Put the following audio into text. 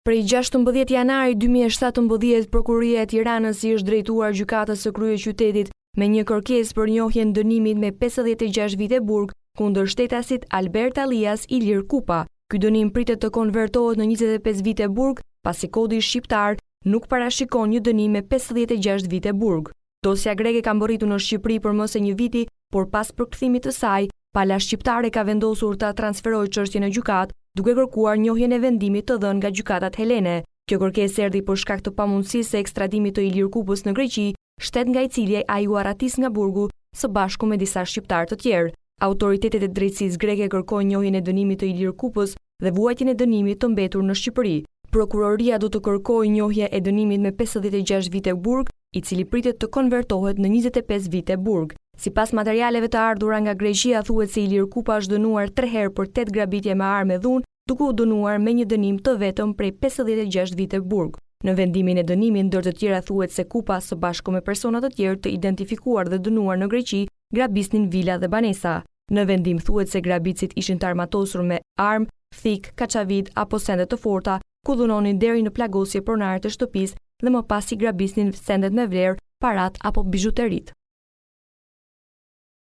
Prej 16 janari 2017, Prokuroria e Tiranës i është drejtuar gjykatës së kryeqytetit me një kërkesë për njohjen dënimit me 56 vite burg kundër shtetasit Albert Alias Ilir Kupa. Ky dënim pritet të konvertohet në 25 vite burg, pasi kodi shqiptar nuk parashikon një dënim me 56 vite burg. Dosja greke ka mbërritur në Shqipëri për më se një viti, por pas përkthimit të saj, pala shqiptare ka vendosur ta transferojë çështjen në gjykatë, duke kërkuar njohjen e vendimit të dhënë nga gjykatat helene. Kjo kërkesë erdhi për shkak të pamundësisë së ekstradimit të Ilir Kupës në Greqi, shtet nga i cili ai u arratis nga burgu së bashku me disa shqiptar të tjerë. Autoritetet e drejtësisë greke kërkojnë njohjen e dënimit të Ilir Kupës dhe vuajtjen e dënimit të mbetur në Shqipëri. Prokuroria do të kërkojë njohje e dënimit me 56 vite burg, i cili pritet të konvertohet në 25 vite burg. Sipas materialeve të ardhura nga Greqia, thuhet se Ilir Kupa është dënuar 3 herë për 8 grabitje me armë e dhunë, duke u dënuar me një dënim të vetëm prej 56 vite burg. Në vendimin e dënimit, ndër të tjera thuhet se Kupa së bashku me persona të tjerë të identifikuar dhe dënuar në Greqi grabisnin vila dhe banesa. Në vendim thuhet se grabitësit ishin të armatosur me armë, thik, kaçavid apo sende të forta, ku dhunonin deri në plagosje pronare të shtëpisë dhe më pas i grabisnin sendet me vlerë, parat apo bizhuterit.